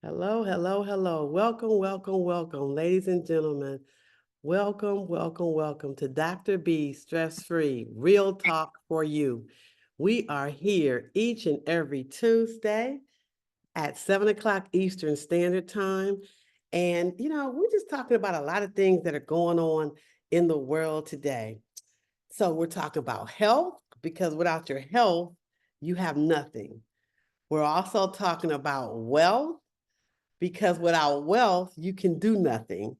Hello, hello, hello. Welcome, welcome, welcome, ladies and gentlemen. Welcome, welcome, welcome to Dr. B Stress Free Real Talk for You. We are here each and every Tuesday at 7 o'clock Eastern Standard Time. And, we're just talking about a lot of things that are going on in the world today. So, we're talking about health because without your health, you have nothing. We're also talking about wealth because without wealth, you can do nothing.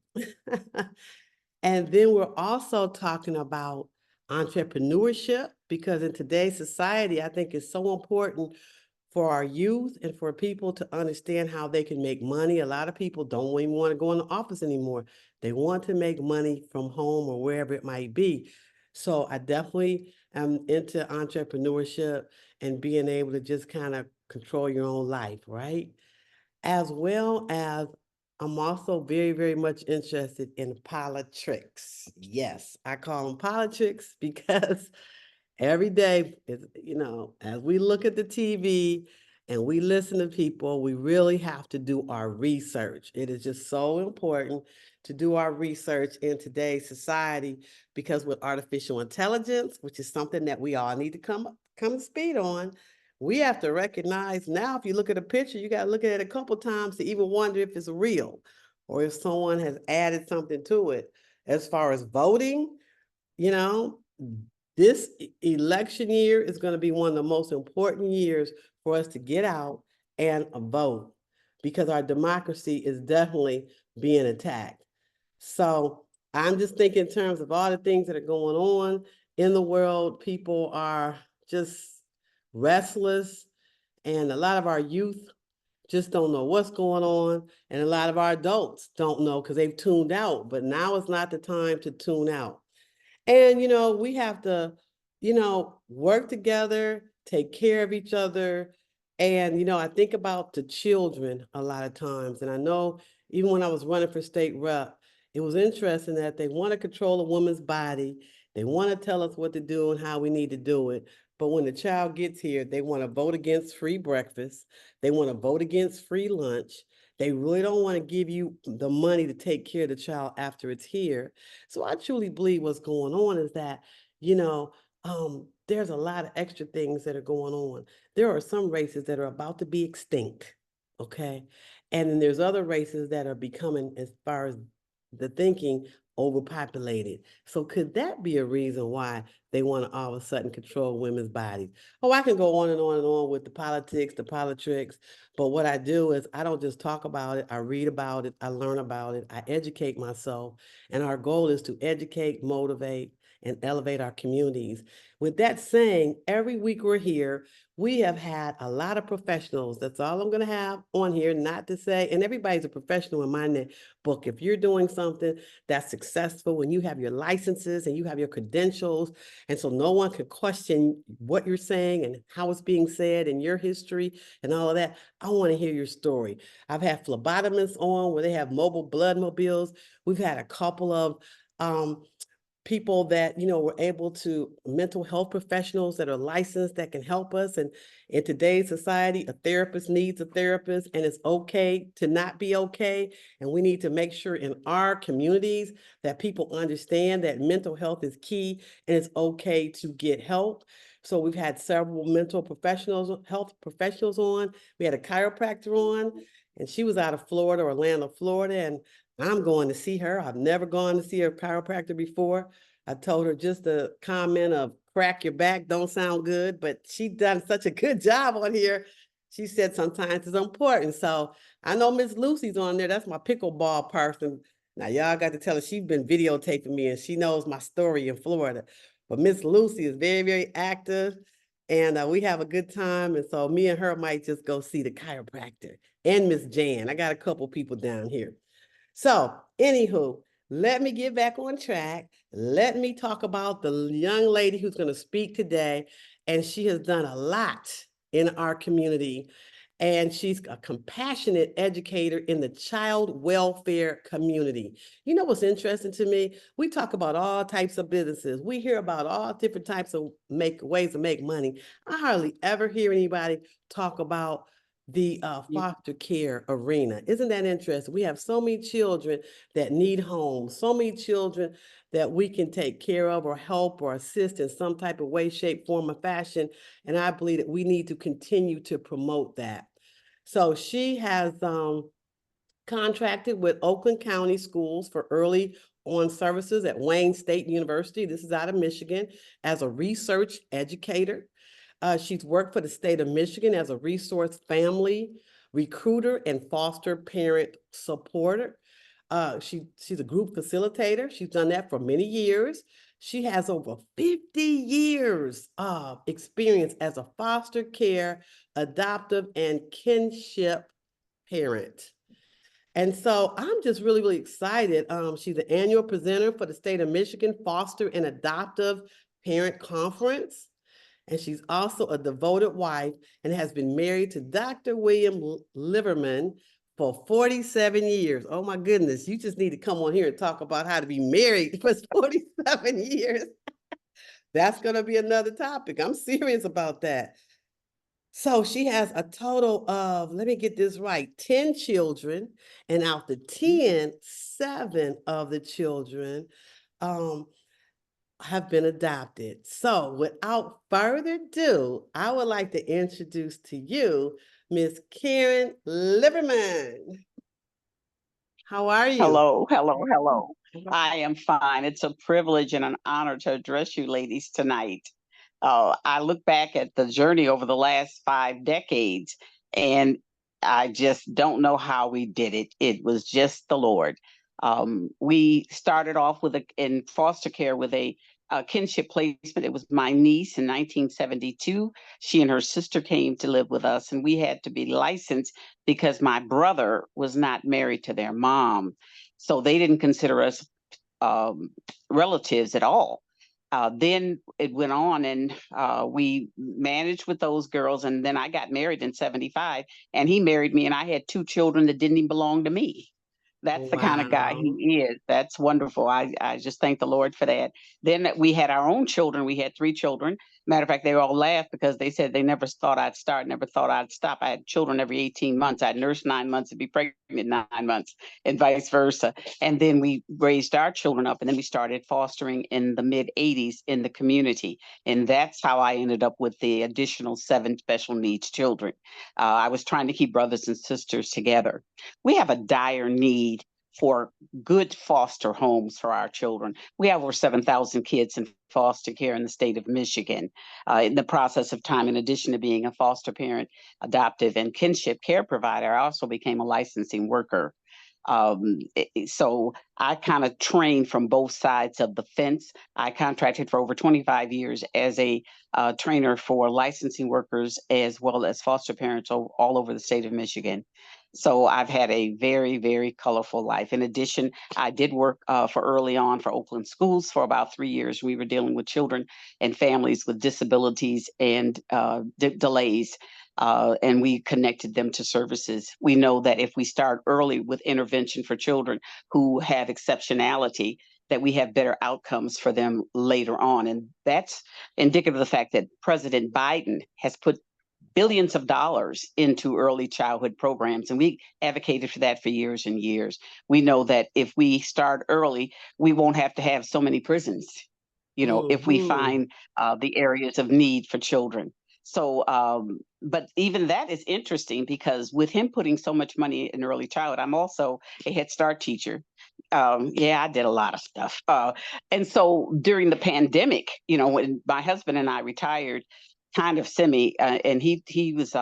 And then we're also talking about entrepreneurship because in today's society, I think it's so important for our youth and for people to understand how they can make money. A lot of people don't even want to go in the office anymore. They want to make money from home or wherever it might be. So I definitely am into entrepreneurship and being able to just kind of control your own life, right? As well as I'm also very, very much interested in politics. Yes, I call them politics because every day is, as we look at the TV and we listen to people, we really have to do our research. It is just so important to do our research in today's society because with artificial intelligence, which is something that we all need to come to speed on, we have to recognize now if you look at a picture, you got to look at it a couple times to even wonder if it's real or if someone has added something to it. As far as voting, you know, this election year is going to be one of the most important years for us to get out and vote because our democracy is definitely being attacked. So I'm just thinking in terms of all the things that are going on in the world, people are just restless, and a lot of our youth just don't know what's going on, and a lot of our adults don't know because they've tuned out. But now is not the time to tune out. And, we have to, work together, take care of each other. And, I think about the children a lot of times. And I know even when I was running for state rep, it was interesting that they want to control a woman's body. They want to tell us what to do and how we need to do it. But when the child gets here, they want to vote against free breakfast. They want to vote against free lunch. They really don't want to give you the money to take care of the child after it's here. So I truly believe what's going on is that, there's a lot of extra things that are going on. There are some races that are about to be extinct, okay? And then there's other races that are becoming, as far as the thinking, overpopulated. So could that be a reason why they want to all of a sudden control women's bodies? Oh, I can go on and on and on with the politics, the politics, but what I do is I don't just talk about it, I read about it, I learn about it, I educate myself, and our goal is to educate, motivate, and elevate our communities. With that saying, every week we're here, we have had a lot of professionals. That's all I'm going to have on here, not to say, and everybody's a professional in my book. If you're doing something that's successful and you have your licenses and you have your credentials, and so no one can question what you're saying and how it's being said and your history and all of that, I want to hear your story. I've had phlebotomists on where they have mobile blood mobiles. We've had a couple of people that were able to mental health professionals that are licensed that can help us. And in today's society, a therapist needs a therapist, and it's okay to not be okay. And we need to make sure in our communities that people understand that mental health is key and it's okay to get help. So we've had several mental professionals, health professionals on. We had a chiropractor on, and she was out of Florida, Orlando, Florida, and I'm going to see her. I've never gone to see a chiropractor before. I told her just a comment of crack your back don't sound good, but she done such a good job on here. She said sometimes it's important. So I know Miss Lucy's on there. That's my pickleball person. Now y'all got to tell her she's been videotaping me and she knows my story in Florida. But Miss Lucy is very, very active, and we have a good time. And so me and her might just go see the chiropractor and Miss Jan. I got a couple people down here. So, anywho, let me get back on track. Let me talk about the young lady who's going to speak today. And she has done a lot in our community. And she's a compassionate educator in the child welfare community. You know what's interesting to me? We talk about all types of businesses. We hear about all different types of ways to make money. I hardly ever hear anybody talk about the foster care arena. Isn't that interesting? We have so many children that need homes, so many children that we can take care of or help or assist in some type of way, shape, form, or fashion. And I believe that we need to continue to promote that. So she has contracted with Oakland County Schools for early on services at Wayne State University. This is out of Michigan as a research educator. She's worked for the state of Michigan as a resource family recruiter and foster parent supporter. She's a group facilitator. She's done that for many years. She has over 50 years of experience as a foster care, adoptive, and kinship parent. And so I'm just really, really excited. She's an annual presenter for the state of Michigan Foster and Adoptive Parent Conference. And she's also a devoted wife and has been married to Dr. William Liverman for 47 years. Oh my goodness, you just need to come on here and talk about how to be married for 47 years. That's going to be another topic. I'm serious about that. So she has a total of, let me get this right, 10 children, and out the 10, 7 of the children have been adopted. So without further ado, I would like to introduce to you Miss Karen Liberman. How are you? Hello, hello, hello. I am fine. It's a privilege and an honor to address you ladies tonight. I look back at the journey over the last 5 decades, and I just don't know how we did it. It was just the Lord. We started off in foster care with a kinship placement. It was my niece in 1972. She and her sister came to live with us, and we had to be licensed because my brother was not married to their mom. So they didn't consider us relatives at all. Then it went on, and we managed with those girls. And then I got married in 75, and he married me, and I had 2 children that didn't even belong to me. That's the kind of guy he is. That's wonderful. I just thank the Lord for that. Then we had our own children. We had 3 children. Matter of fact, they all laughed because they said they never thought I'd start, never thought I'd stop. I had children every 18 months. I'd nurse 9 months and be pregnant 9 months, and vice versa. And then we raised our children up, and then we started fostering in the mid 80s in the community. And that's how I ended up with the additional 7 special needs children. I was trying to keep brothers and sisters together. We have a dire need for good foster homes for our children. We have over 7,000 kids in foster care in the state of Michigan. In the process of time, in addition to being a foster parent, adoptive, and kinship care provider, I also became a licensing worker. So I kind of trained from both sides of the fence. I contracted for over 25 years as a trainer for licensing workers as well as foster parents all over the state of Michigan. So I've had a very, very colorful life. In addition, I did work for early on for Oakland schools for about 3 years. We were dealing with children and families with disabilities and delays. And we connected them to services. We know that if we start early with intervention for children who have exceptionality, that we have better outcomes for them later on. And that's indicative of the fact that President Biden has put billions of dollars into early childhood programs, and we advocated for that for years and years. We know that if we start early, we won't have to have so many prisons, if we find the areas of need for children. So, but even that is interesting because with him putting so much money in early childhood, I'm also a Head Start teacher. I did a lot of stuff. And so during the pandemic, when my husband and I retired, kind of and he was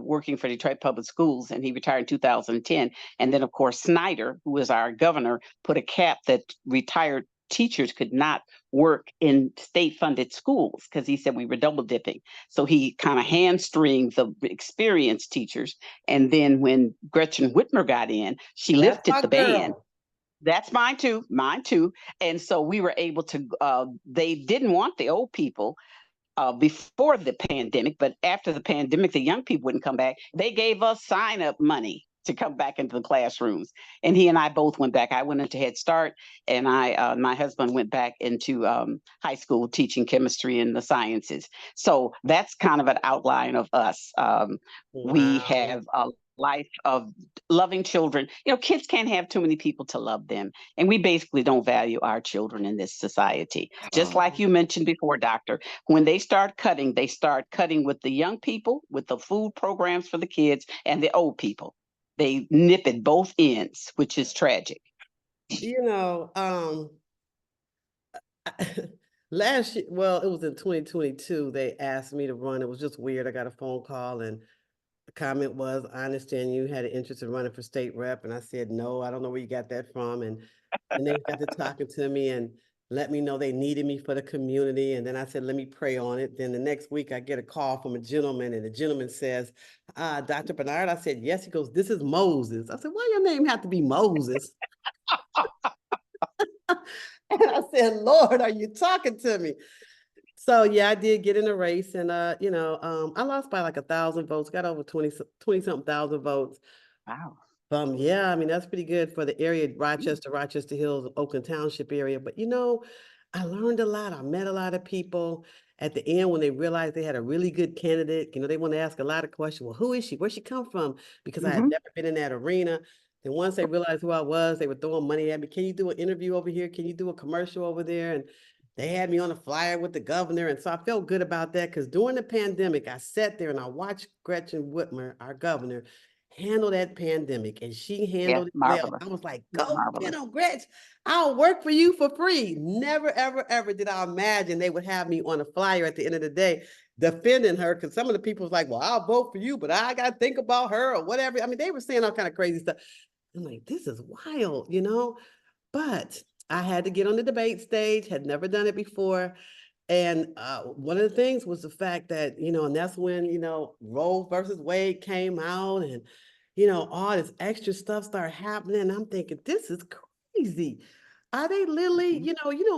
working for Detroit Public Schools, and he retired in 2010. And then, of course, Snyder, who was our governor, put a cap that retired teachers could not work in state-funded schools because he said we were double dipping. So he kind of hamstringed the experienced teachers. And then when Gretchen Whitmer got in, she lifted the ban. That's mine too. And so we were able to, they didn't want the old people before the pandemic, but after the pandemic, the young people wouldn't come back. They gave us sign-up money to come back into the classrooms. And he and I both went back. I went into Head Start, and my husband went back into high school teaching chemistry and the sciences. So that's kind of an outline of us. We Wow. have a life of loving children. Kids can't have too many people to love them. And we basically don't value our children in this society. Just like you mentioned before, Doctor, when they start cutting with the young people, with the food programs for the kids and the old people. They nip at both ends, which is tragic. Last year, well, it was in 2022, they asked me to run. It was just weird. I got a phone call and the comment was, I understand you had an interest in running for state rep. And I said, no, I don't know where you got that from. And they got to talking to me and let me know they needed me for the community. And then I said, let me pray on it. Then the next week I get a call from a gentleman and the gentleman says, Dr. Bernard. I said, yes. He goes, this is Moses. I said, why your name have to be Moses? And I said, Lord, are you talking to me? So yeah, I did get in a race and I lost by like 1,000 votes, got over 20 something thousand votes. Wow. Yeah, I mean, that's pretty good for the area, Rochester Hills, Oakland Township area. But I learned a lot. I met a lot of people at the end when they realized they had a really good candidate. They want to ask a lot of questions. Well, who is she? Where'd she come from? Because I had never been in that arena. Then once they realized who I was, they were throwing money at me. Can you do an interview over here? Can you do a commercial over there? And they had me on a flyer with the governor. And so I felt good about that because during the pandemic, I sat there and I watched Gretchen Whitmer, our governor, handle that pandemic, and she handled it well. Marvelous. I was like, go Marvelous. get them, Gretch. I'll work for you for free. Never, ever, ever did I imagine they would have me on a flyer at the end of the day defending her, because some of the people was like, well, I'll vote for you, but I got to think about her or whatever. I mean, they were saying all kind of crazy stuff. I'm like, this is wild, but I had to get on the debate stage, had never done it before. And one of the things was the fact that, and that's when, Roe versus Wade came out and, all this extra stuff started happening. I'm thinking, this is crazy. Are they literally,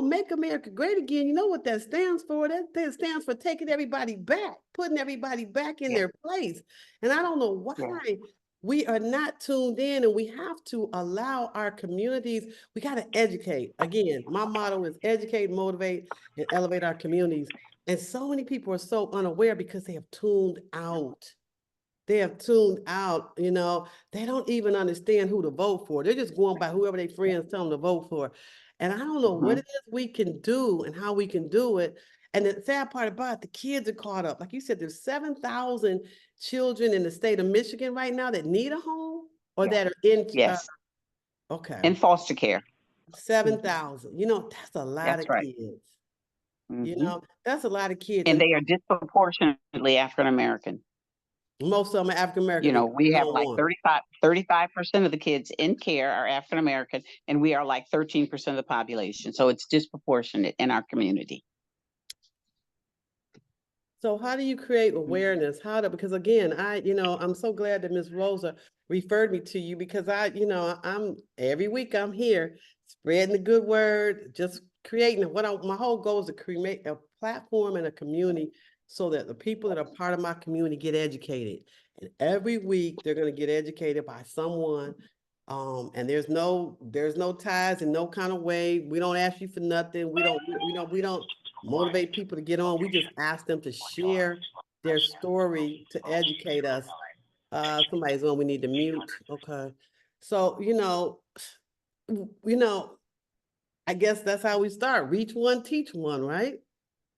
make America great again? You know what that stands for? That stands for taking everybody back, putting everybody back in their place. And I don't know why we are not tuned in, and we have to allow our communities, we got to educate. Again, my motto is educate, motivate, and elevate our communities. And so many people are so unaware because they have tuned out. They have tuned out, they don't even understand who to vote for. They're just going by whoever their friends tell them to vote for. And I don't know what it is we can do and how we can do it. And the sad part about it, the kids are caught up. Like you said, there's 7,000 children in the state of Michigan right now that need a home or that are in, okay. In foster care. 7,000, that's a lot of kids. That's a lot of kids. And they are disproportionately African-American. Most of them are African-American. We have like 35% of the kids in care are African-American, and we are like 13% of the population. So it's disproportionate in our community. So how do you create awareness? Because again, I'm so glad that Ms. Rosa referred me to you, because I'm every week I'm here spreading the good word, just creating my whole goal is to create a platform and a community so that the people that are part of my community get educated. And every week they're going to get educated by someone. And there's no ties in no kind of way. We don't ask you for nothing. We don't motivate people to get on. We just ask them to share their story to educate us. Somebody's on, we need to mute. Okay. So, I guess that's how we start. Reach one, teach one, right?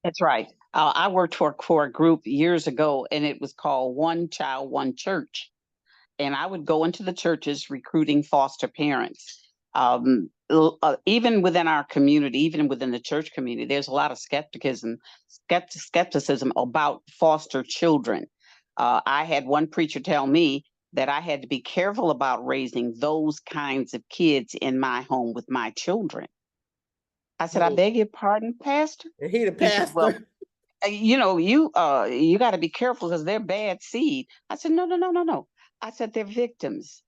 That's right. I worked for a group years ago, and it was called One Child, One Church. And I would go into the churches recruiting foster parents. Even within our community, even within the church community, there's a lot of skepticism about foster children. I had one preacher tell me that I had to be careful about raising those kinds of kids in my home with my children. I said, I beg your pardon, Pastor? He the pastor. Said, well, you got to be careful because they're bad seed. I said, no. I said, they're victims.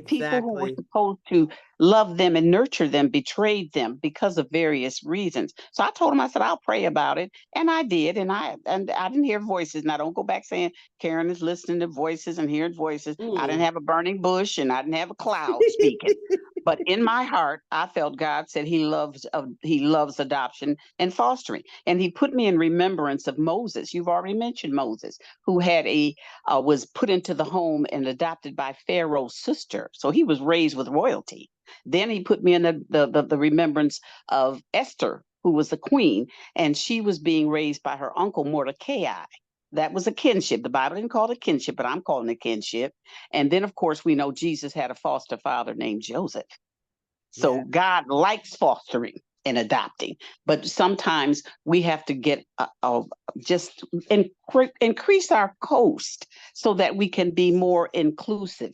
People who were Exactly. supposed to love them and nurture them betrayed them because of various reasons. So I told him, I said, I'll pray about it. And I did. And I didn't hear voices. And I don't go back saying Karen is listening to voices and hearing voices. I didn't Mm. have a burning bush and I didn't have a cloud speaking. But in my heart, I felt God said he loves adoption and fostering. And he put me in remembrance of Moses. You've already mentioned Moses, who had was put into the home and adopted by Pharaoh's sister. So he was raised with royalty. Then he put me in the remembrance of Esther, who was the queen, and she was being raised by her uncle Mordecai. That was a kinship. The Bible didn't call it kinship, but I'm calling it kinship. And then, of course, we know Jesus had a foster father named Joseph. Yeah. So God likes fostering and adopting, but sometimes we have to get just increase our coast so that we can be more inclusive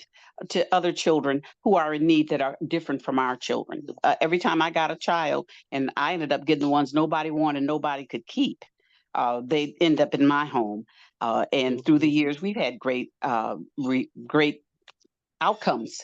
to other children who are in need that are different from our children. Every time I got a child, and I ended up getting the ones nobody wanted, nobody could keep. They end up in my home, and through the Mhm. years, we've had great outcomes.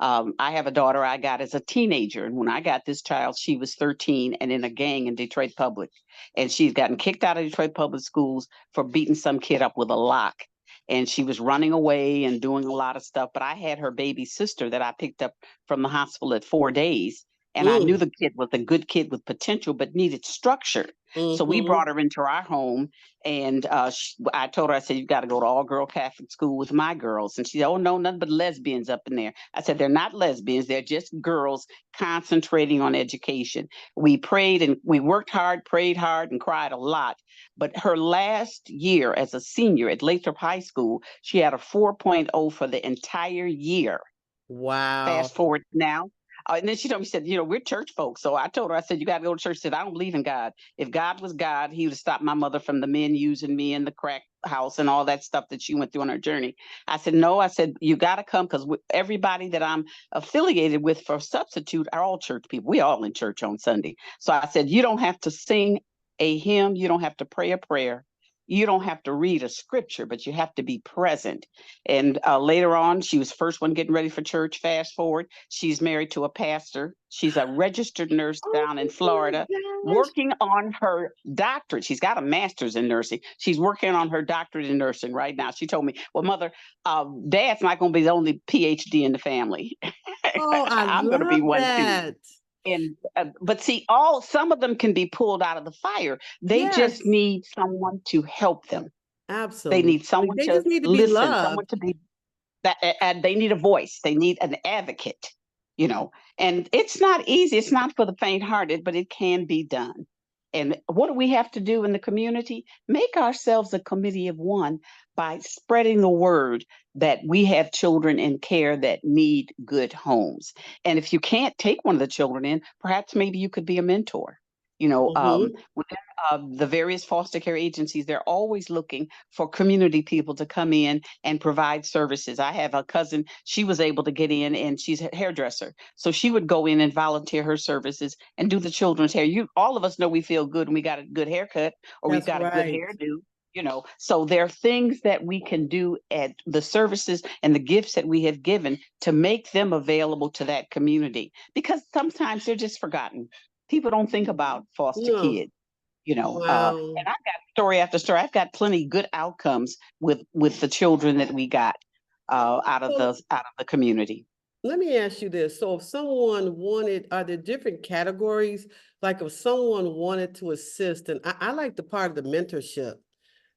I have a daughter I got as a teenager, and when I got this child, she was 13 and in a gang in Detroit Public, and she's gotten kicked out of Detroit Public Schools for beating some kid up with a lock. And she was running away and doing a lot of stuff. But I had her baby sister that I picked up from the hospital at 4 days. And I knew Mm. the kid was a good kid with potential, but needed structure. So we Mhm. brought her into our home, and I told her, I said, you got to go to all girl Catholic school with my girls. And she said, oh, no, nothing but lesbians up in there. I said, they're not lesbians. They're just girls concentrating on education. We prayed and we worked hard, prayed hard, and cried a lot. But her last year as a senior at Lathrop High School, she had a 4.0 for the entire year. Wow. Fast forward now. And then she told me, she said, we're church folks. So I told her, I said, you got to go to church. She said, I don't believe in God. If God was God, he would stop my mother from the men using me in the crack house and all that stuff that she went through on her journey. I said, no, I said, you got to come because everybody that I'm affiliated with for Substitute are all church people. We all in church on Sunday. So I said, you don't have to sing a hymn. You don't have to pray a prayer. You don't have to read a scripture, but you have to be present. And later on, she was first one getting ready for church. Fast forward, she's married to a pastor. She's a registered nurse Oh down in my Florida, gosh. working on her doctorate. She's got a master's in nursing. She's working on her doctorate in nursing right now. She told me, well, mother, dad's not going to be the only PhD in the family. Oh, I I'm going to be love one too. that. And but see, some of them can be pulled out of the fire. They just Yes, need someone to help them. They absolutely. need someone They to just need to be listen, someone loved. to be that, and they need a voice. They need an advocate, you know. And it's not easy. It's not for the faint-hearted, but it can be done. And what do we have to do in the community? Make ourselves a committee of one by spreading the word that we have children in care that need good homes. And if you can't take one of the children in, perhaps maybe you could be a mentor. Mhm. Within the various foster care agencies, they're always looking for community people to come in and provide services. I have a cousin, she was able to get in and she's a hairdresser. So she would go in and volunteer her services and do the children's hair. All of us know we feel good when we got a good haircut or we've That's got a good right. hairdo. So there are things that we can do at the services and the gifts that we have given to make them available to that community because sometimes they're just forgotten. People don't think about foster No. kids, Wow. and I've got story after story. I've got plenty good outcomes with the children that we got So out of the community. let me ask you this. So if someone wanted, are there different categories? Like if someone wanted to assist, and I like the part of the mentorship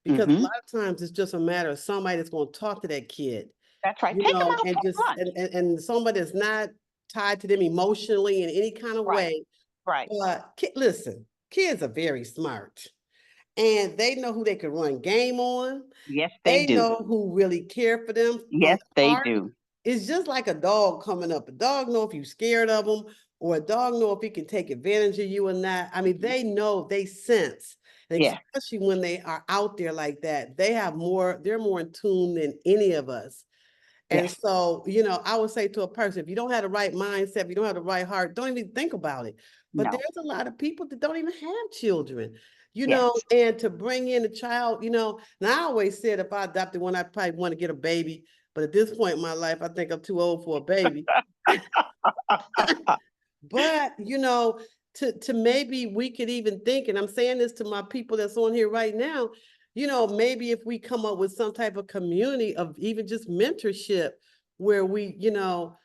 because a Hmm. lot of times it's just a matter of somebody that's going to talk to that kid, That's right. Take them out and for just lunch. and somebody that's not tied to them emotionally in any kind of Right. way. Right. But listen, kids are very smart and they know who they can run game on. Yes, they They do. know who really care for them from Yes, the they heart. do. It's just like a dog coming up. A dog know if you're scared of them, or a dog know if he can take advantage of you or not. I mean, Mhm. they know, they sense, and Yeah. especially when they are out there like that, they're more in tune than any of us. And Yes. so, I would say to a person, if you don't have the right mindset, if you don't have the right heart, don't even think about it. But No. there's a lot of people that don't even have children, Yes. and to bring in a child, now I always said if I adopted one, I'd probably want to get a baby. But at this point in my life, I think I'm too old for a baby. But, you know, to maybe we could even think, and I'm saying this to my people that's on here right now, you know, maybe if we come up with some type of community of even just mentorship where we, you know,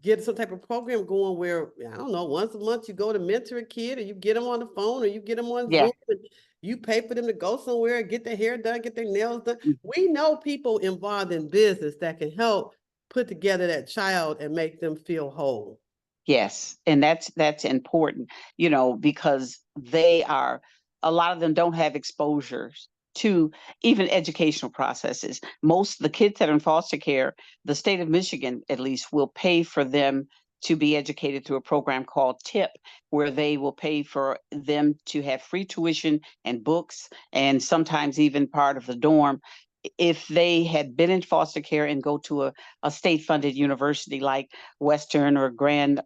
get some type of program going where, I don't know, once a month you go to mentor a kid, or you get them on the phone, or you get them on Yeah. Zoom, and you pay for them to go somewhere and get their hair done, get their nails done. We know people involved in business that can help put together that child and make them feel whole. Yes, and that's important, you know, because a lot of them don't have exposures to even educational processes. Most of the kids that are in foster care, the state of Michigan at least will pay for them to be educated through a program called TIP, where they will pay for them to have free tuition and books, and sometimes even part of the dorm if they had been in foster care and go to a state-funded university like Western or Grand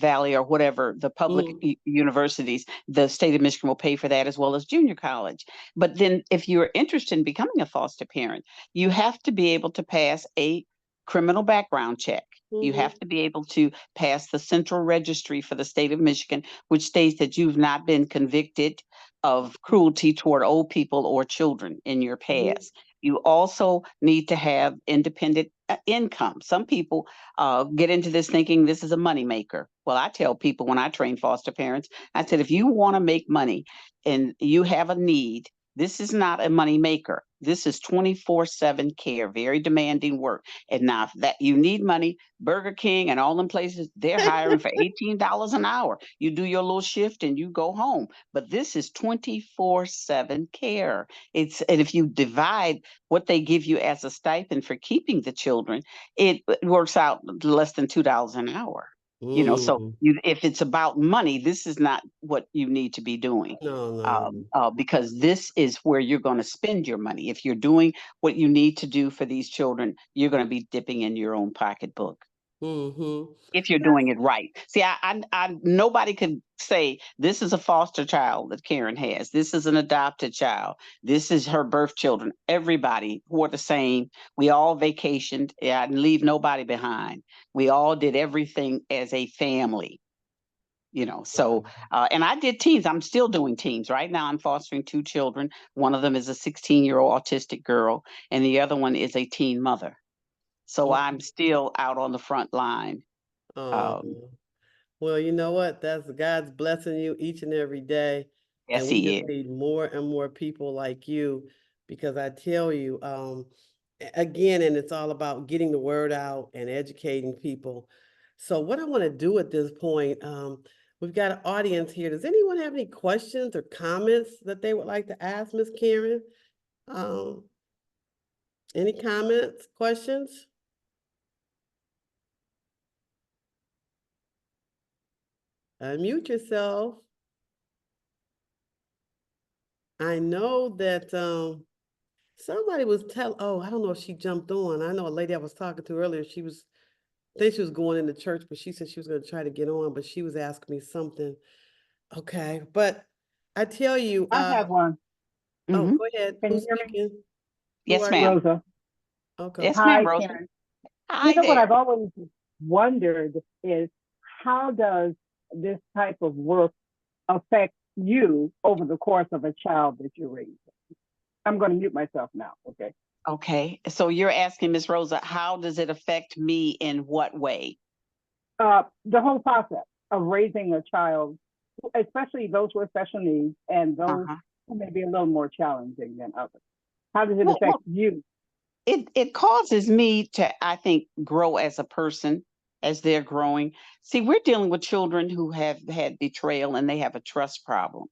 Valley or whatever, the public universities, the state of Michigan will pay for that, as well as junior college. But then if you're interested in becoming a foster parent, you have to be able to pass a criminal background check. You have to be able to pass the central registry for the state of Michigan, which states that you've not been convicted of cruelty toward old people or children in your past. You also need to have independent income. Some people get into this thinking this is a moneymaker. Well, I tell people when I train foster parents, I said, if you want to make money and you have a need, this is not a money maker. This is 24/7 care, very demanding work. And now if that you need money, Burger King and all them places, they're hiring for $18 an hour. You do your little shift and you go home. But this is 24/7 care. And if you divide what they give you as a stipend for keeping the children, it works out less than $2 an hour. You know, so if it's about money, this is not what you need to be doing. No. Because this is where you're going to spend your money. If you're doing what you need to do for these children, you're going to be dipping in your own pocketbook if you're doing it right. See, nobody could say this is a foster child that Karen has. This is an adopted child. This is her birth children. Everybody were the same. We all vacationed. I didn't leave nobody behind. We all did everything as a family. You know, so and I did teams. I'm still doing teams right now. I'm fostering 2 children. One of them is a 16-year-old autistic girl, and the other one is a teen mother. So I'm still out on the front line. Well, you know what? That's God's blessing you each and every day. Yes, And we he just is. need more and more people like you, because I tell you, again, and it's all about getting the word out and educating people. So what I want to do at this point, we've got an audience here. Does anyone have any questions or comments that they would like to ask Miss Karen? Any comments, questions? Unmute yourself. I know that somebody was I don't know if she jumped on. I know a lady I was talking to earlier, I think she was going into church, but she said she was going to try to get on, but she was asking me something. Okay, but I tell you, I have one. go ahead. Can you Who's hear me? speaking? Who Yes, are ma'am. you? Rosa. Okay. Yes, Hi, ma'am, Rosa. Karen. Hi You know what there. I've always wondered is how does this type of work affect you over the course of a child that you're raising? I'm going to mute myself now. Okay. Okay. So you're asking Miss Rosa, how does it affect me in what way? The whole process of raising a child, especially those with special needs and those who may be a little more challenging than others. How does it affect you? It causes me to, I think, grow as a person as they're growing. See, we're dealing with children who have had betrayal and they have a trust problem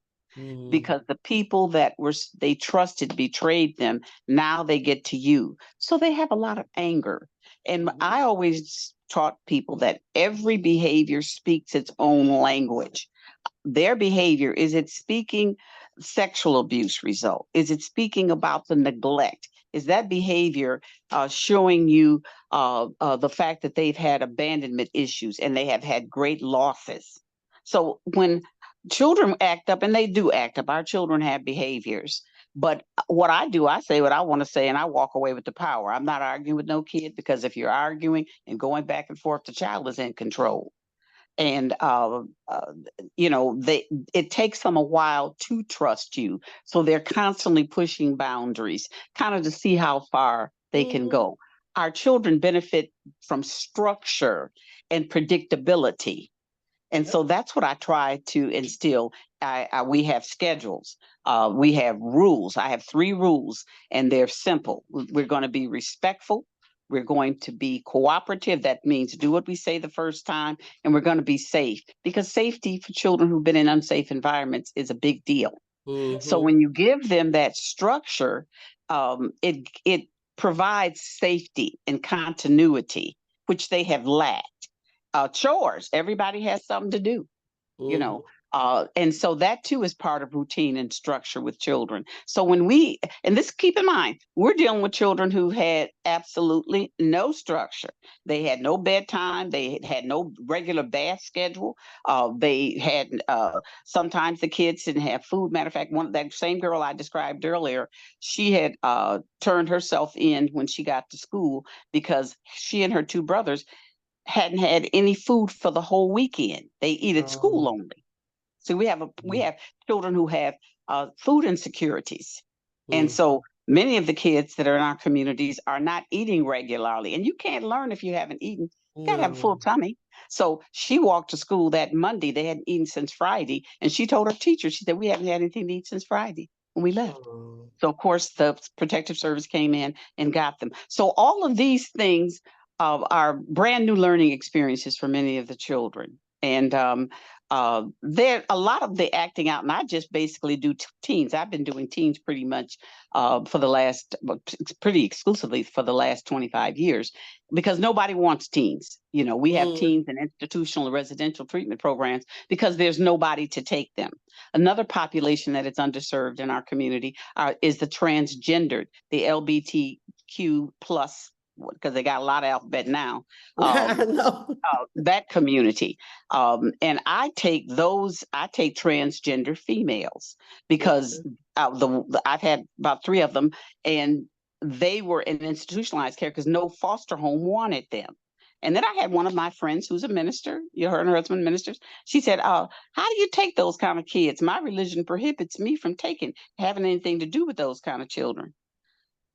because the people that they trusted betrayed them. Now they get to you. So they have a lot of anger. And I always taught people that every behavior speaks its own language. Their behavior, is it speaking sexual abuse result? Is it speaking about the neglect? Is that behavior showing you the fact that they've had abandonment issues and they have had great losses? So when children act up, and they do act up, our children have behaviors. But what I do, I say what I want to say and I walk away with the power. I'm not arguing with no kid, because if you're arguing and going back and forth, the child is in control. And you know, it takes them a while to trust you, so they're constantly pushing boundaries, kind of to see how far they can go. Our children benefit from structure and predictability, and so that's what I try to instill. We have schedules. We have rules. I have 3 rules, and they're simple. We're going to be respectful. We're going to be cooperative. That means do what we say the first time, and we're going to be safe, because safety for children who've been in unsafe environments is a big deal. So when you give them that structure, it provides safety and continuity, which they have lacked. Chores, everybody has something to do, you know. And so that too is part of routine and structure with children. So when and this, keep in mind, we're dealing with children who had absolutely no structure. They had no bedtime. They had no regular bath schedule. They had, sometimes the kids didn't have food. Matter of fact, that same girl I described earlier, she had turned herself in when she got to school, because she and her 2 brothers hadn't had any food for the whole weekend. They eat at school only. So we have children who have food insecurities, and so many of the kids that are in our communities are not eating regularly. And you can't learn if you haven't eaten. You gotta have a full tummy. So she walked to school that Monday. They hadn't eaten since Friday, and she told her teacher, she said, "We haven't had anything to eat since Friday when we left." So of course the protective service came in and got them. So all of these things are brand new learning experiences for many of the children. And there a lot of the acting out, and I just basically do teens. I've been doing teens pretty much for the last, pretty exclusively for the last 25 years, because nobody wants teens. You know, we have teens in institutional and residential treatment programs because there's nobody to take them. Another population that is underserved in our community is the transgendered, the LBTQ plus, because they got a lot of alphabet now. That community. And I take transgender females, because I've had about 3 of them, and they were in institutionalized care because no foster home wanted them. And then I had one of my friends who's a minister, her and her husband ministers. She said, how do you take those kind of kids? My religion prohibits me from having anything to do with those kind of children.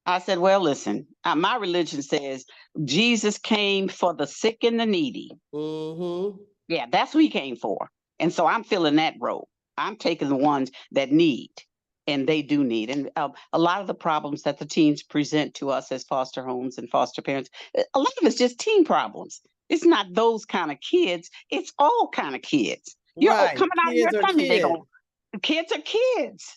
I said, well, listen, my religion says Jesus came for the sick and the needy. Yeah, that's who he came for. And so I'm filling that role. I'm taking the ones that need, and they do need. And a lot of the problems that the teens present to us as foster homes and foster parents, a lot of it's just teen problems. It's not those kind of kids. It's all kind of kids. You're coming out of your tummy. Kids are kids.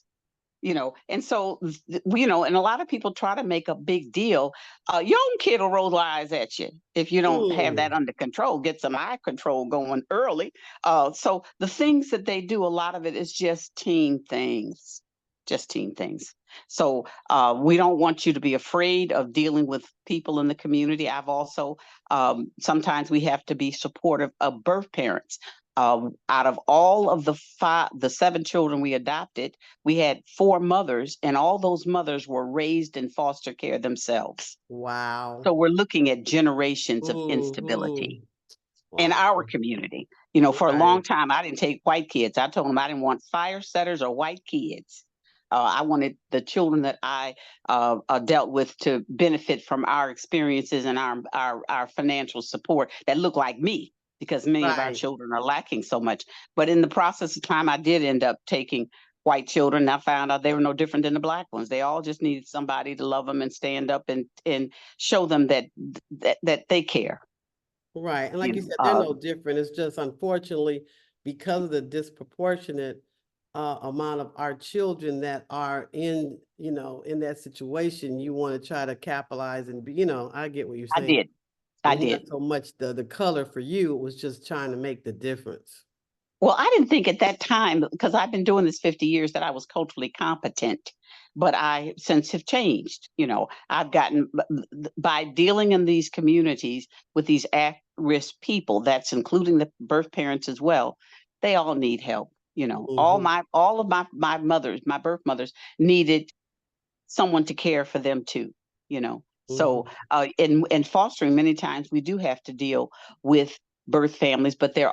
You know, and so, you know, and a lot of people try to make a big deal. Your own kid will roll eyes at you if you don't have that under control. Get some eye control going early. So the things that they do, a lot of it is just teen things. So we don't want you to be afraid of dealing with people in the community. I've also, sometimes we have to be supportive of birth parents. Out of all of the 7 children we adopted, we had 4 mothers, and all those mothers were raised in foster care themselves. Wow. So we're looking at generations of instability in our community. You know, for a long time, I didn't take white kids. I told them I didn't want fire setters or white kids. I wanted the children that I dealt with to benefit from our experiences and our financial support that look like me, because many of our children are lacking so much. But in the process of time, I did end up taking white children. I found out they were no different than the Black ones. They all just needed somebody to love them and stand up and show them that they care. Right. And like you said, they're no different. It's just, unfortunately, because of the disproportionate amount of our children that are in, you know, in that situation, you want to try to capitalize and be, you know, I get what you're saying. I did. Not so much the color for you, it was just trying to make the difference. Well, I didn't think at that time, because I've been doing this 50 years, that I was culturally competent, but I since have changed. You know, I've gotten, by dealing in these communities with these at-risk people, that's including the birth parents as well, they all need help. You know, all of my birth mothers needed someone to care for them too, you know. So in fostering, many times we do have to deal with birth families, but they're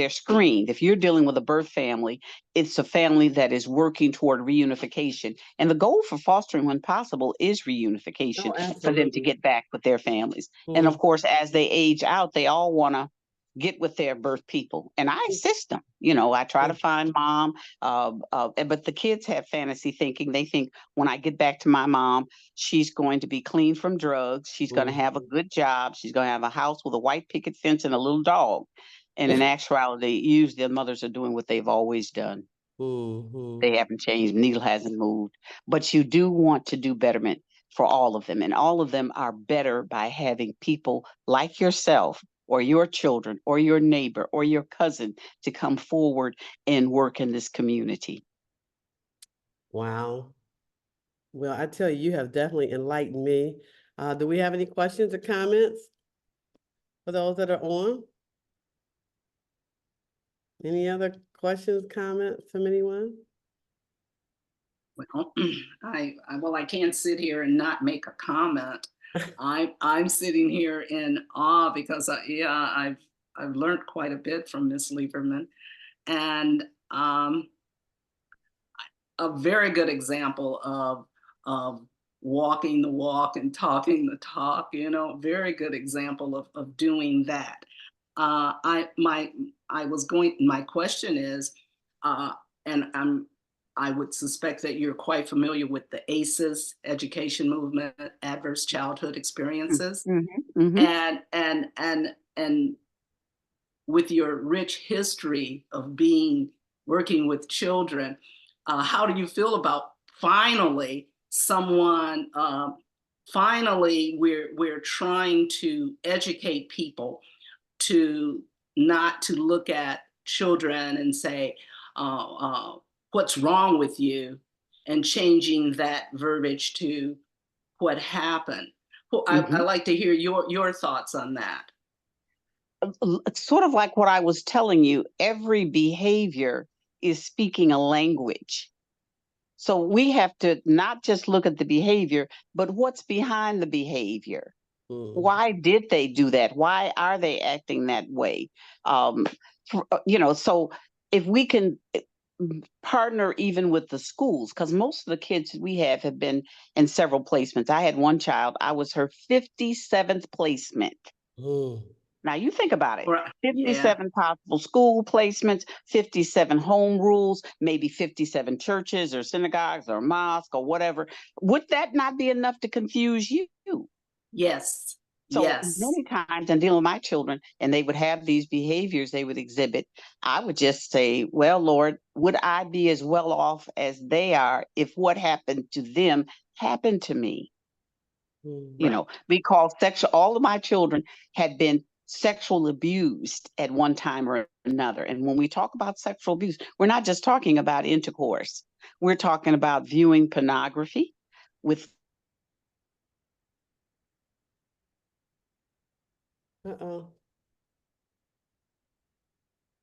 screened. If you're dealing with a birth family, it's a family that is working toward reunification. And the goal for fostering, when possible, is reunification for them to get back with their families. And of course, as they age out, they all want to get with their birth people, and I assist them. You know, I try to find mom, but the kids have fantasy thinking. They think when I get back to my mom, she's going to be clean from drugs. She's going to have a good job. She's going to have a house with a white picket fence and a little dog. And in actuality, usually the mothers are doing what they've always done. They haven't changed. Needle hasn't moved. But you do want to do betterment for all of them. And all of them are better by having people like yourself or your children or your neighbor or your cousin to come forward and work in this community. Wow. Well, I tell you, you have definitely enlightened me. Do we have any questions or comments for those that are on? Any other questions, comments from anyone? Well, I can't sit here and not make a comment. I'm sitting here in awe because I've learned quite a bit from Miss Lieberman, and a very good example of walking the walk and talking the talk. You know, very good example of doing that. My question is, and I would suspect that you're quite familiar with the ACEs, education movement, adverse childhood experiences, and with your rich history of working with children, how do you feel about finally we're trying to educate people to not to look at children and say, what's wrong with you, and changing that verbiage to what happened. Well, I'd like to hear your thoughts on that. It's sort of like what I was telling you, every behavior is speaking a language. So we have to not just look at the behavior, but what's behind the behavior. Why did they do that? Why are they acting that way? You know, so if we can partner even with the schools, because most of the kids we have been in several placements. I had one child, I was her 57th placement. Now you think about it, 57 possible school placements, 57 home rules, maybe 57 churches or synagogues or mosque or whatever. Would that not be enough to confuse you? Yes. So many times in dealing with my children, and they would have these behaviors they would exhibit, I would just say, well, Lord, would I be as well off as they are if what happened to them happened to me? You know, because all of my children had been sexually abused at one time or another. And when we talk about sexual abuse, we're not just talking about intercourse. We're talking about viewing pornography with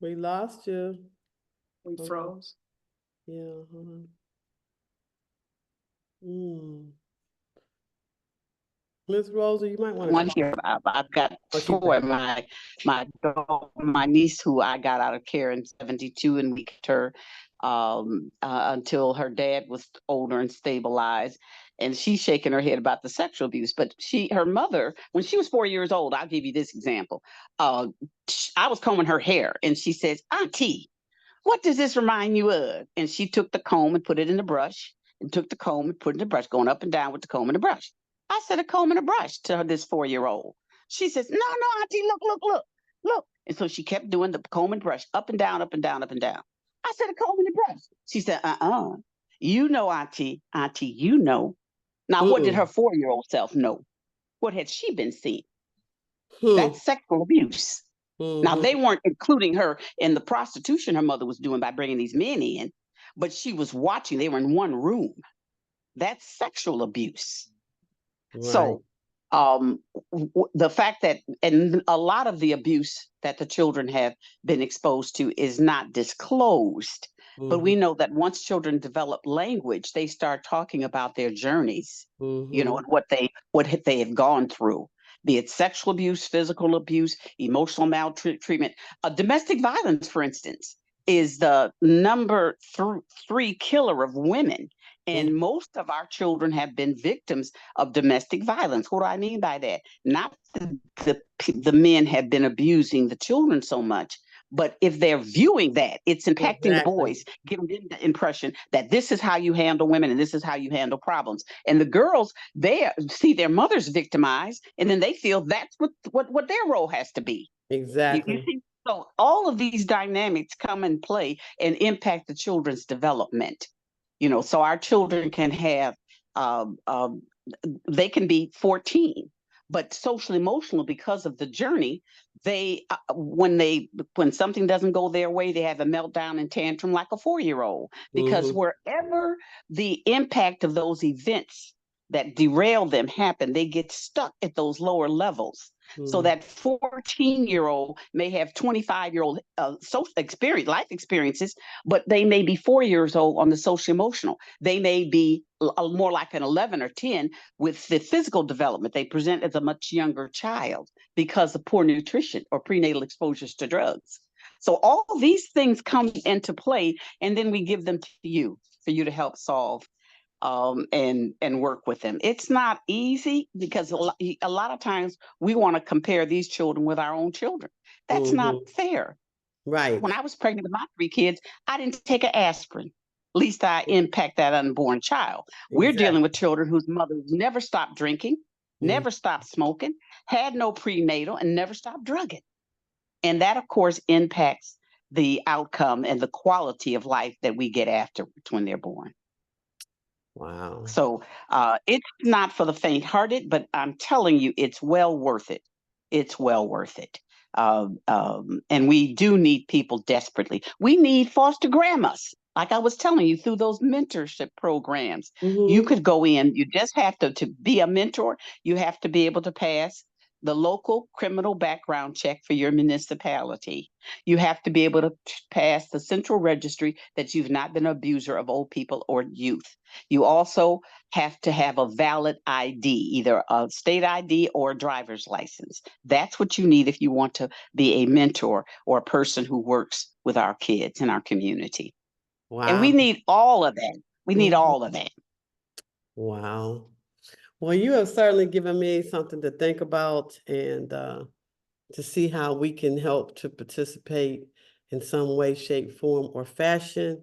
we lost you. We froze. Yeah. Miss Rosa, you might want to. One here. I've got four. My niece, who I got out of care in '72, and we kept her until her dad was older and stabilized. And she's shaking her head about the sexual abuse. But her mother, when she was 4 years old, I'll give you this example. I was combing her hair, and she says, "Auntie, what does this remind you of?" And she took the comb and put it in the brush, and took the comb and put it in the brush, going up and down with the comb and the brush. I said, "A comb and a brush," to this 4-year-old. She says, "No, Auntie, look." And so she kept doing the comb and brush, up and down, up and down, up and down. I said, "A comb and a brush." She said, You know, Auntie, you know. Now, what did her 4-year-old self know? What had she been seeing? That's sexual abuse. Now, they weren't including her in the prostitution her mother was doing by bringing these men in, but she was watching. They were in one room. That's sexual abuse. So the fact that, and a lot of the abuse that the children have been exposed to is not disclosed But we know that once children develop language, they start talking about their journeys, you know, and what they have gone through, be it sexual abuse, physical abuse, emotional maltreatment. Domestic violence, for instance, is the number three killer of women. And most of our children have been victims of domestic violence. What do I mean by that? Not the men have been abusing the children so much, but if they're viewing that, it's impacting the boys, giving them the impression that this is how you handle women and this is how you handle problems. And the girls, they see their mothers victimized, and then they feel that's what their role has to be. Exactly. You see? So all of these dynamics come in play and impact the children's development. You know, so our children can have, they can be 14, but social emotional because of the journey. They when something doesn't go their way, they have a meltdown and tantrum like a 4-year-old, because wherever the impact of those events that derail them happen, they get stuck at those lower levels. So that 14-year-old may have 25-year-old social experience, life experiences, but they may be 4 years old on the social emotional. They may be more like an 11 or 10 with the physical development. They present as a much younger child because of poor nutrition or prenatal exposures to drugs. So all these things come into play, and then we give them to you for you to help solve and work with them. It's not easy because a lot of times we want to compare these children with our own children. That's not fair. Right. When I was pregnant with my 3 kids, I didn't take an aspirin. Least I impact that unborn child. We're dealing with children whose mothers never stopped drinking, never stopped smoking, had no prenatal, and never stopped drugging. And that, of course, impacts the outcome and the quality of life that we get afterwards when they're born. Wow. So it's not for the faint-hearted, but I'm telling you, it's well worth it. It's well worth it. And we do need people desperately. We need foster grandmas. Like I was telling you, through those mentorship programs, you could go in. You just have to be a mentor. You have to be able to pass the local criminal background check for your municipality. You have to be able to pass the central registry that you've not been an abuser of old people or youth. You also have to have a valid ID, either a state ID or a driver's license. That's what you need if you want to be a mentor or a person who works with our kids in our community. Wow. And we need all of that. We need all of that. Wow. Well, you have certainly given me something to think about and to see how we can help to participate in some way, shape, form, or fashion.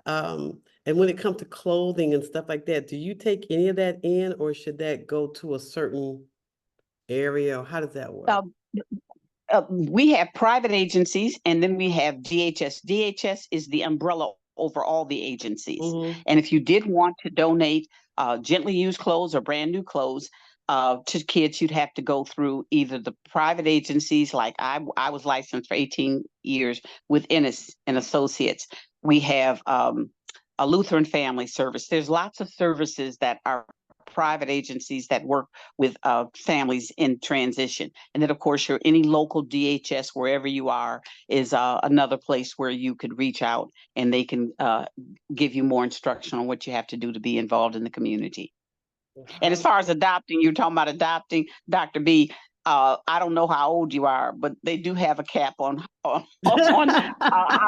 And when it comes to clothing and stuff like that, do you take any of that in, or should that go to a certain area, or how does that work? We have private agencies, and then we have DHS. DHS is the umbrella over all the agencies. And if you did want to donate gently used clothes or brand new clothes to kids, you'd have to go through either the private agencies, like I was licensed for 18 years with Ennis and Associates. We have a Lutheran Family Service. There's lots of services that are private agencies that work with families in transition. And then, of course, any local DHS, wherever you are, is another place where you could reach out and they can give you more instruction on what you have to do to be involved in the community. And as far as adopting, you're talking about adopting, Dr. B. I don't know how old you are, but they do have a cap on how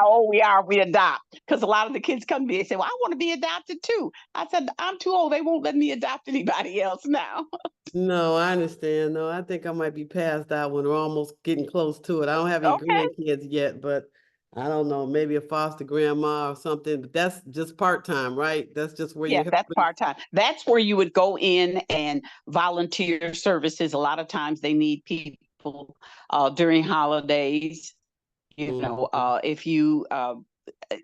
old we are if we adopt. Because a lot of the kids come to me and say, well, I want to be adopted too. I said, I'm too old. They won't let me adopt anybody else now. No, I understand. No, I think I might be past that one. We're almost getting close to it. I don't have any grandkids yet, but I don't know, maybe a foster grandma or something, but that's just part-time, right? That's just where Yes, that's part-time. That's where you would go in and volunteer services. A lot of times they need people during holidays. You know, if you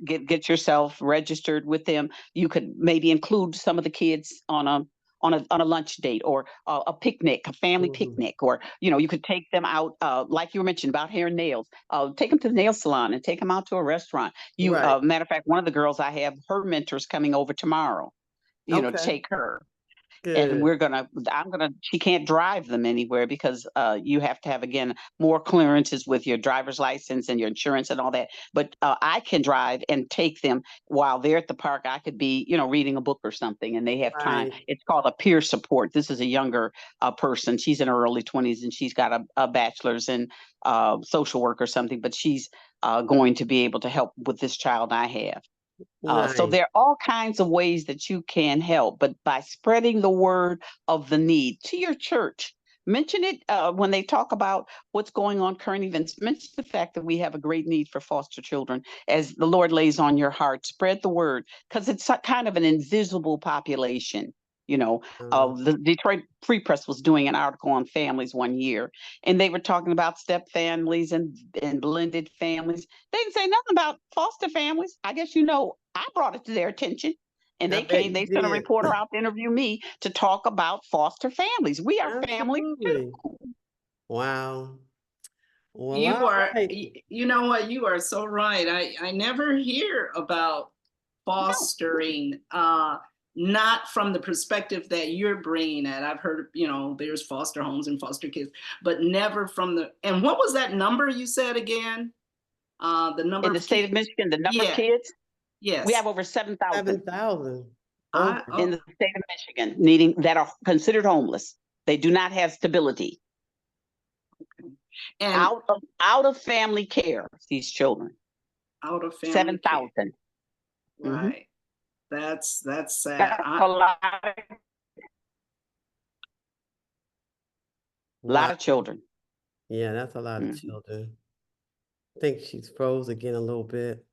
get yourself registered with them, you could maybe include some of the kids on a lunch date or a picnic, a family picnic, or, you know, you could take them out, like you mentioned about hair and nails, take them to the nail salon and take them out to a restaurant. Matter of fact, one of the girls I have, her mentor's coming over tomorrow, you know, to take her. And Good. she can't drive them anywhere because you have to have, again, more clearances with your driver's license and your insurance and all that. But I can drive and take them while they're at the park. I could be, reading a book or something, and they have time. Right. It's called a peer support. This is a younger person. She's in her early 20s, and she's got a bachelor's in social work or something, but she's going to be able to help with this child I have. So Nice. there are all kinds of ways that you can help, but by spreading the word of the need to your church, mention it when they talk about what's going on, current events. Mention the fact that we have a great need for foster children. As the Lord lays on your heart, spread the word, because it's kind of an invisible population. The Detroit Free Press was doing an article on families one year, and they were talking about step families and blended families. They didn't say nothing about foster families. I guess I brought it to their attention, and I they bet came. you They sent a did. reporter out to interview me to talk about foster families. We are family Absolutely. too. Wow. Well, You all are, right. you know what, you are so right. I never hear about fostering, not from the perspective that you're bringing it. I've heard, there's foster homes and foster kids, but never from and what was that number you said again? The number In the of state kids? of Michigan, the number of Yeah, kids, we yes. have over 7,000 7,000. in the state of Michigan that are considered homeless. They do not have stability. And Out of family care, these children. out of family 7,000. care. Right. That's sad. That's a lot. Lot Wow. of children. Yeah, that's a lot of children. I think she's froze again a little bit.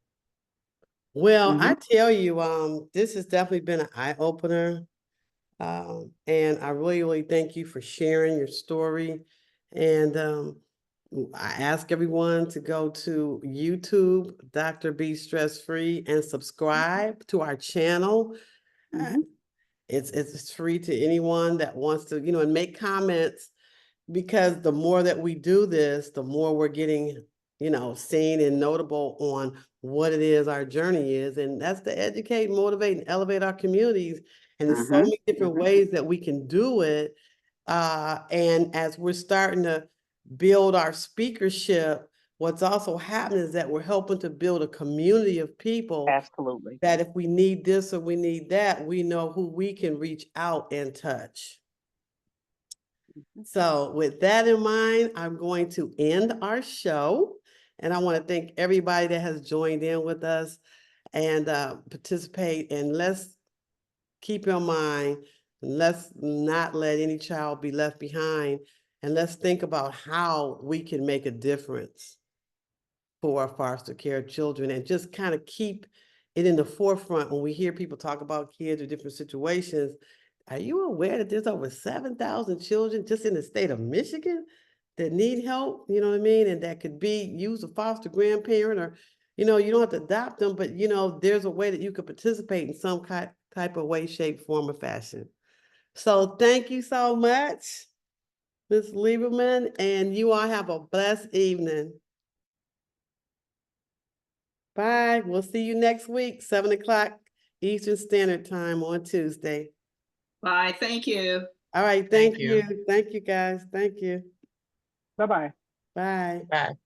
Well, I tell you, this has definitely been an eye-opener. And I really, really thank you for sharing your story. And I ask everyone to go to YouTube, Dr. B Stress Free, and subscribe to our channel. It's free to anyone that wants to, and make comments, because the more that we do this, the more we're getting, seen and notable on what it is our journey is. And that's to educate, motivate, and elevate our communities. And there's so many different ways that we can do it. And as we're starting to build our speakership, what's also happening is that we're helping to build a community of people. Absolutely. That if we need this or we need that, we know who we can reach out and touch. So with that in mind, I'm going to end our show. And I want to thank everybody that has joined in with us and participate. And let's keep in mind, let's not let any child be left behind. And let's think about how we can make a difference for our foster care children, and just kind of keep it in the forefront when we hear people talk about kids or different situations. Are you aware that there's over 7,000 children just in the state of Michigan that need help? You know what I mean? And that could use a foster grandparent, or, you don't have to adopt them, but, there's a way that you could participate in some type of way, shape, form, or fashion. So thank you so much, Ms. Lieberman, and you all have a blessed evening. Bye. We'll see you next week, 7 o'clock Eastern Standard Time on Tuesday. Bye. Thank you. All right. Thank you. Thank you, guys. Thank you. Bye-bye. Bye. Bye.